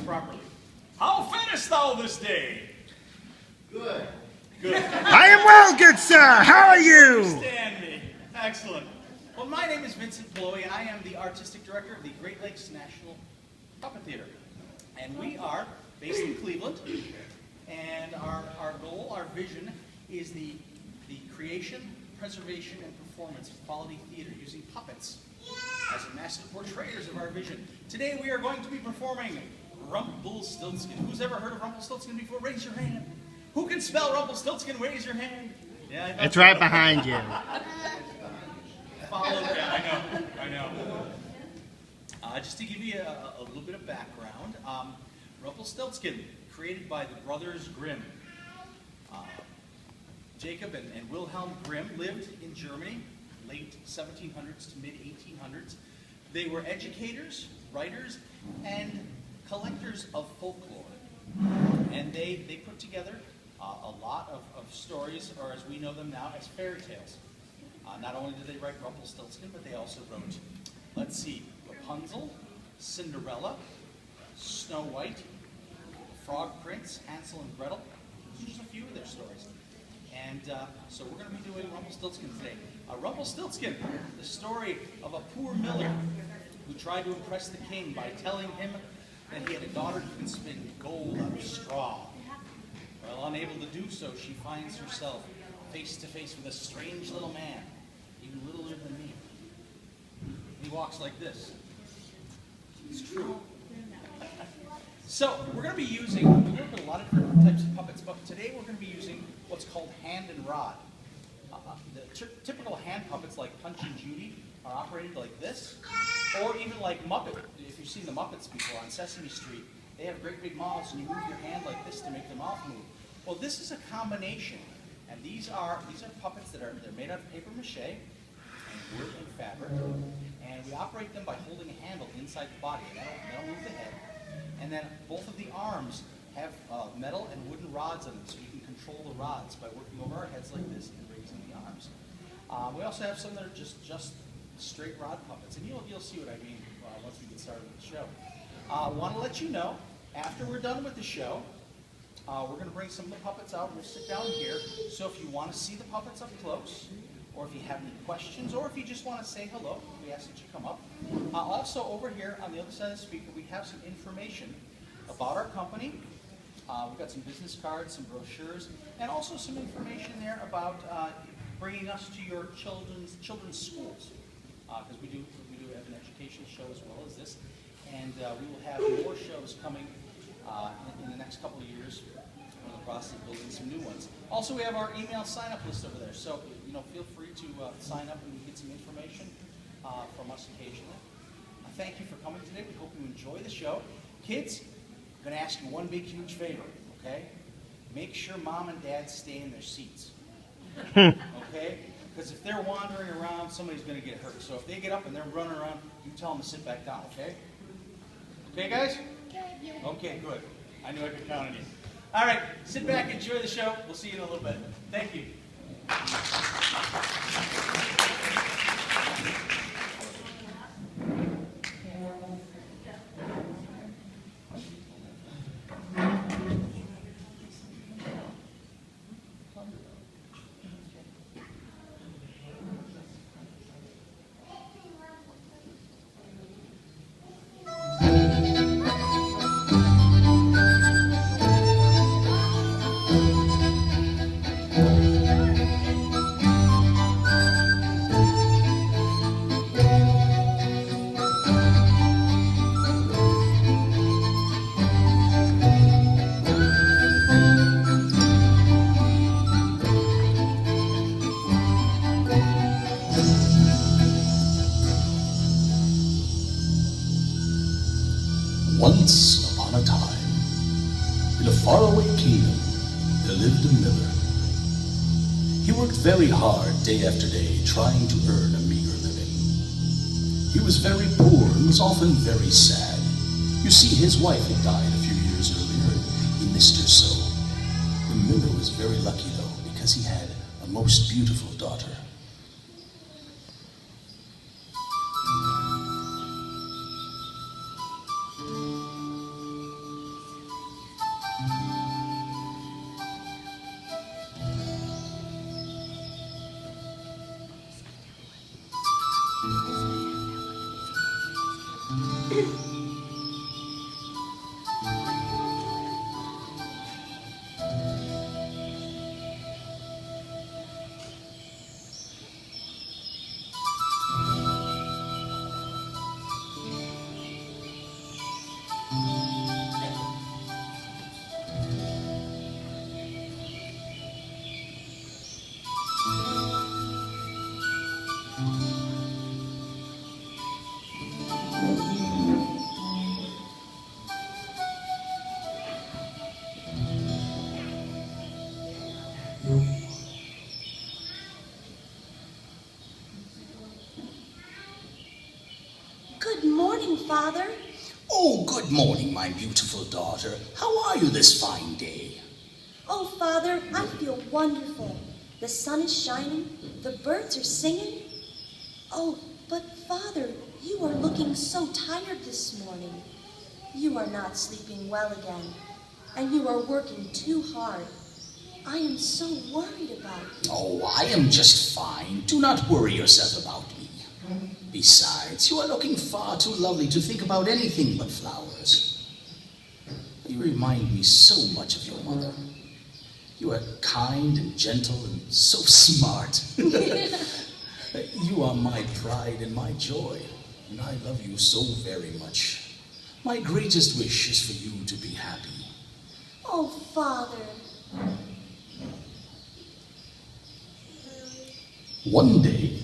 properly. How faredest thou this day? Good. Good. I am well, good sir. How are you? Understand me. Excellent. Well, my name is Vincent Ploy, and I am the artistic director of the Great Lakes National Puppet Theater. And we are based in Cleveland, and our goal, our vision, is the creation, preservation, and performance of quality theater using puppets as the master portrayers of our vision. Today we are going to be performing Rumpelstiltskin. Who's ever heard of Rumpelstiltskin before? Raise your hand. Who can spell Rumpelstiltskin? Raise your hand. Yeah, It's right behind you. Follow. Yeah, I know. Just to give you a little bit of background, Rumpelstiltskin, created by the brothers Grimm. Jacob and Wilhelm Grimm lived in Germany, late 1700s to mid 1800s. They were educators, writers, and collectors of folklore. And they put together a lot of stories, or as we know them now, as fairy tales. Not only did they write Rumpelstiltskin, but they also wrote, let's see, Rapunzel, Cinderella, Snow White, the Frog Prince, Hansel and Gretel. Those are just a few of their stories. And so we're going to be doing Rumpelstiltskin today. Rumpelstiltskin, the story of a poor miller who tried to impress the king by telling him that he had a daughter who can spin gold out of straw. Well, unable to do so, she finds herself face to face with a strange little man, even littler than me. He walks like this. It's true. So we're going to be using, we work with a lot of different types of puppets, but today we're going to be using what's called hand and rod. The typical hand puppets like Punch and Judy are operated like this, or even like Muppet. If you've seen the Muppets before on Sesame Street, they have great big mouths and you move your hand like this to make the mouth move. Well, this is a combination, and these are puppets they're made out of paper mache and wood and fabric, and we operate them by holding a handle inside the body, and that'll move the head. And then both of the arms have metal and wooden rods on them, so you can control the rods by working over our heads like this and raising the arms. We also have some that are just straight rod puppets, and you'll see what I mean once we get started with the show. I want to let you know, after we're done with the show, we're going to bring some of the puppets out, and we'll sit down here. So if you want to see the puppets up close, or if you have any questions, or if you just want to say hello, we ask that you come up. Also, over here on the other side of the speaker, we have some information about our company. We've got some business cards, some brochures, and also some information there about bringing us to your children's schools, because we do have an educational show as well as this, and we will have more shows coming in the next couple of years. We're in the process of building some new ones. Also, we have our email sign-up list over there, so feel free to sign up and get some information from us occasionally. Thank you for coming today. We hope you enjoy the show. Kids, I'm going to ask you one big, huge favor, okay? Make sure mom and dad stay in their seats, okay? Because if they're wandering around, somebody's going to get hurt. So if they get up and they're running around, you tell them to sit back down, okay? Okay, guys? Okay, good. I knew I could count on you. All right, sit back, enjoy the show. We'll see you in a little bit. Thank you. Once upon a time, in a faraway kingdom, there lived a miller. He worked very hard day after day, trying to earn a meager living. He was very poor and was often very sad. You see, his wife had died a few years earlier, and he missed her so. The miller was very lucky, though, because he had a most beautiful daughter. Father. Oh, good morning, my beautiful daughter. How are you this fine day? Oh, Father, I feel wonderful. The sun is shining, the birds are singing. Oh, but Father, you are looking so tired this morning. You are not sleeping well again, and you are working too hard. I am so worried about you. Oh, I am just fine. Do not worry yourself about me. Besides, you are looking far too lovely to think about anything but flowers. You remind me so much of your mother. You are kind and gentle and so smart. You are my pride and my joy, and I love you so very much. My greatest wish is for you to be happy. Oh, Father. One day,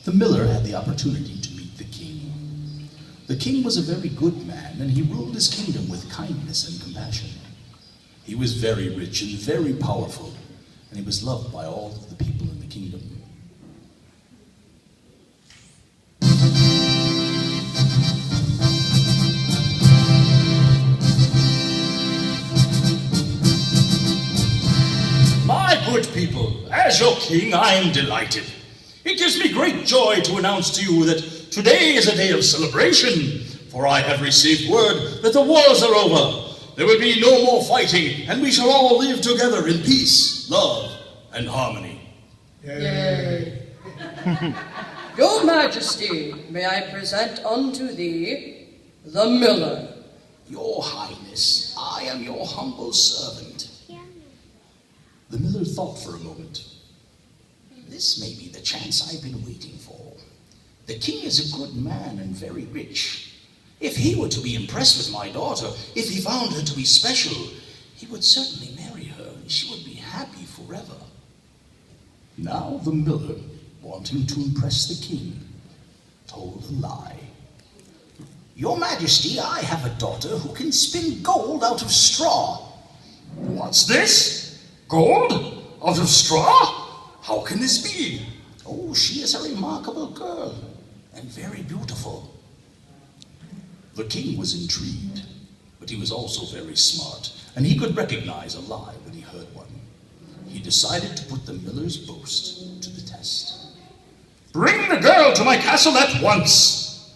the miller had the opportunity to meet the king. The king was a very good man, and he ruled his kingdom with kindness and compassion. He was very rich and very powerful, and he was loved by all of the people in the kingdom. My good people, as your king, I am delighted. It gives me great joy to announce to you that today is a day of celebration, for I have received word that the wars are over. There will be no more fighting, and we shall all live together in peace, love, and harmony. Yay. Your Majesty, may I present unto thee the miller. Your Highness, I am your humble servant. The miller thought for a moment. This may be the chance I've been waiting for. The king is a good man and very rich. If he were to be impressed with my daughter, if he found her to be special, he would certainly marry her and she would be happy forever. Now the miller, wanting to impress the king, told a lie. Your Majesty, I have a daughter who can spin gold out of straw. What's this? Gold? Out of straw? How can this be? Oh, she is a remarkable girl and very beautiful. The king was intrigued, but he was also very smart, and he could recognize a lie when he heard one. He decided to put the miller's boast to the test. Bring the girl to my castle at once!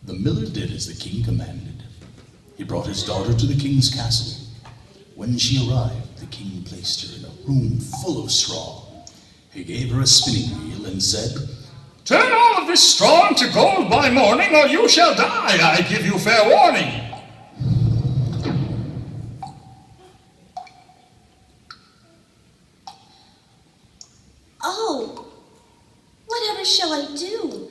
The miller did as the king commanded. He brought his daughter to the king's castle. When she arrived, the king placed her in a room full of straw. He gave her a spinning wheel and said, "Turn all of this straw into gold by morning, or you shall die. I give you fair warning." Oh, whatever shall I do?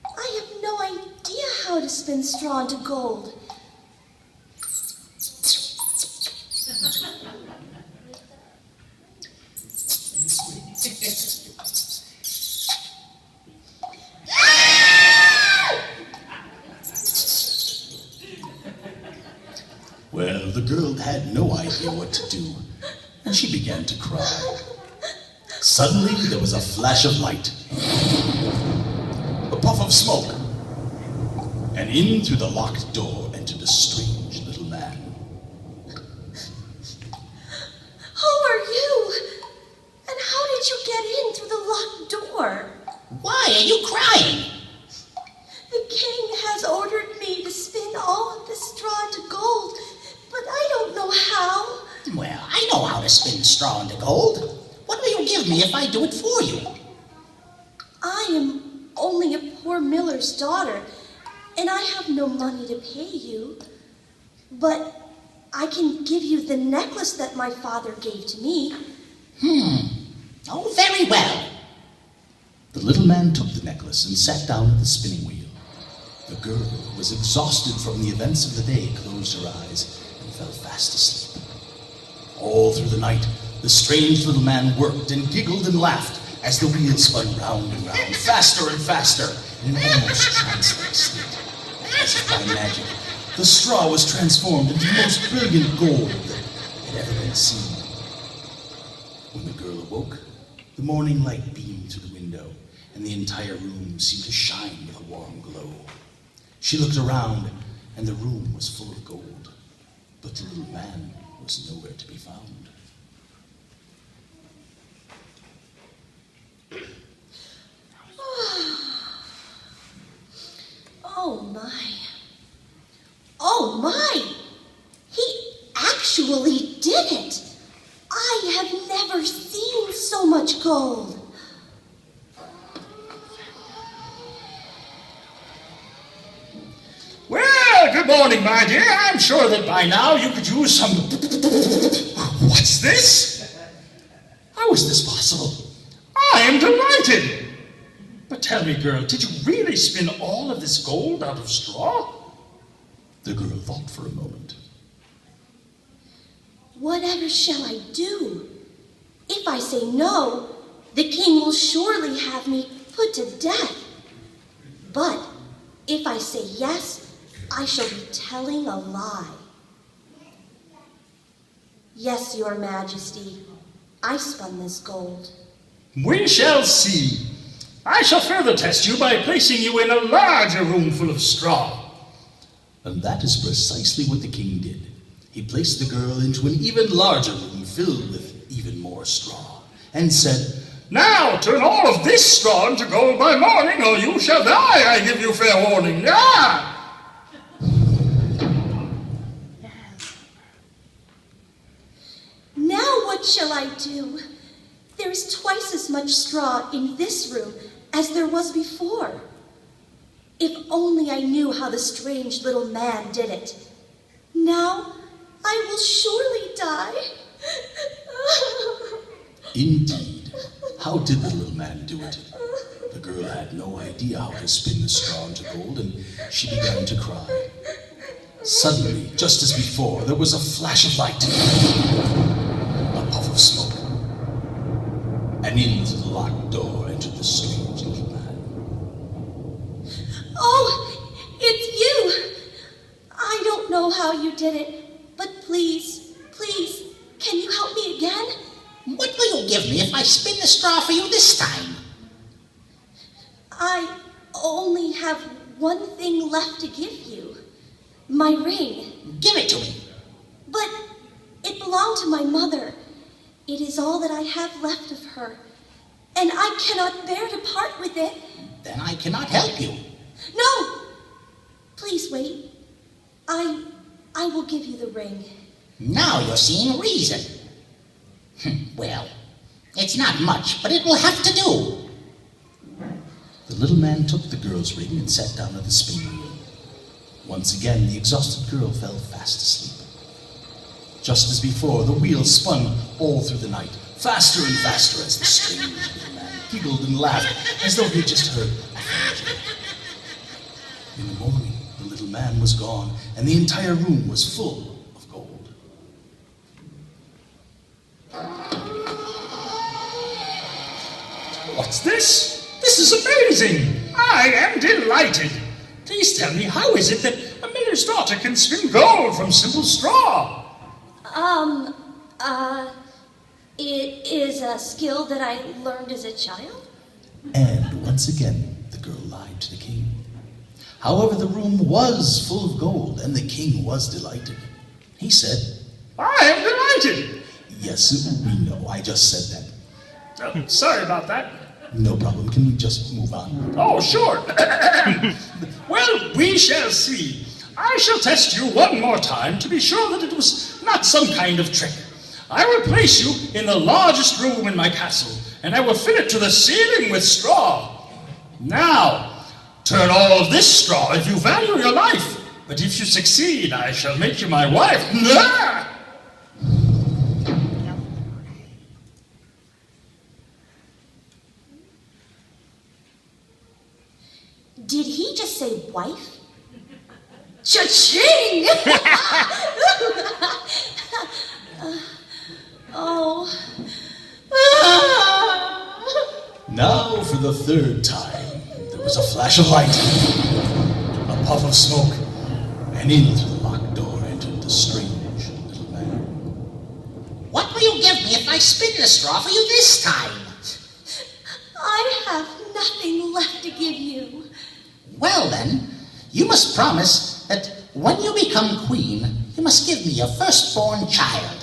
I have no idea how to spin straw into gold. Well, the girl had no idea what to do, and she began to cry. Suddenly, there was a flash of light, a puff of smoke, and in through the locked door entered a strange little man. Who are you? And how did you get in through the locked door? Why are you crying? The king has ordered me to spin all of the straw into gold, but I don't know how. Well, I know how to spin straw into gold. What will you give me if I do it for you? I am only a poor miller's daughter, and I have no money to pay you. But I can give you the necklace that my father gave to me. Oh, very well. The little man took the necklace and sat down at the spinning wheel. The girl, who was exhausted from the events of the day, closed her eyes and fell fast asleep. All through the night, the strange little man worked and giggled and laughed as the wheel spun round and round, faster and faster, in an almost trance-like state. As if by magic, the straw was transformed into the most brilliant gold that had ever been seen. When the girl awoke, the morning light beamed through the window, and the entire room seemed to shine with a warm glow. She looked around, and the room was full of gold, but the little man was nowhere to be found. Oh my. Oh my! He actually did it! I have never seen so much gold. Well, good morning, my dear. I'm sure that by now you could use some... What's this? How is this possible? I am delighted. But tell me, girl, did you really spin all of this gold out of straw? The girl thought for a moment. Whatever shall I do? If I say no, the king will surely have me put to death. But if I say yes, I shall be telling a lie. Yes, your majesty, I spun this gold. We shall see. I shall further test you by placing you in a larger room full of straw. And that is precisely what the king did. He placed the girl into an even larger room filled with even more straw, and said, Now turn all of this straw into gold by morning, or you shall die, I give you fair warning. Ah! Now what shall I do? There is twice as much straw in this room as there was before. If only I knew how the strange little man did it. Now I will surely die. Indeed, how did the little man do it? The girl had no idea how to spin the straw into gold, and she began to cry. Suddenly, just as before, there was a flash of light, a puff of smoke, and in through the locked door entered the strange little man. Oh, it's you! I don't know how you did it, but please, can you help me again? What will you give me if I spin the straw for you this time? I only have one thing left to give you. My ring. Give it to me. But it belonged to my mother. It is all that I have left of her, and I cannot bear to part with it. Then I cannot help you. No! Please wait. I will give you the ring. Now you're seeing reason. Well, it's not much, but it will have to do. The little man took the girl's ring and sat down at the spinning wheel. Once again, the exhausted girl fell fast asleep. Just as before, the wheel spun all through the night, faster and faster as the strange little man giggled and laughed as though he had just heard a fairy tale. In the morning, the little man was gone, and the entire room was full of gold. What's this? This is amazing. I am delighted. Please tell me, how is it that a miller's daughter can spin gold from simple straw? It is a skill that I learned as a child. And once again, the girl lied to the king. However, the room was full of gold, and the king was delighted. He said, I am delighted. Yes, we know, I just said that. Oh, sorry about that. No problem, can we just move on? Oh, sure. Well, we shall see. I shall test you one more time to be sure that it was not some kind of trick. I will place you in the largest room in my castle, and I will fill it to the ceiling with straw. Now, turn all of this straw if you value your life. But if you succeed, I shall make you my wife. Ah! Did he just say wife? Cha-ching! Oh. Now, for the third time, there was a flash of light, a puff of smoke, and in through the locked door entered the strange little man. What will you give me if I spin the straw for you this time? I have nothing left to give you. Well then, you must promise that when you become queen, you must give me your firstborn child.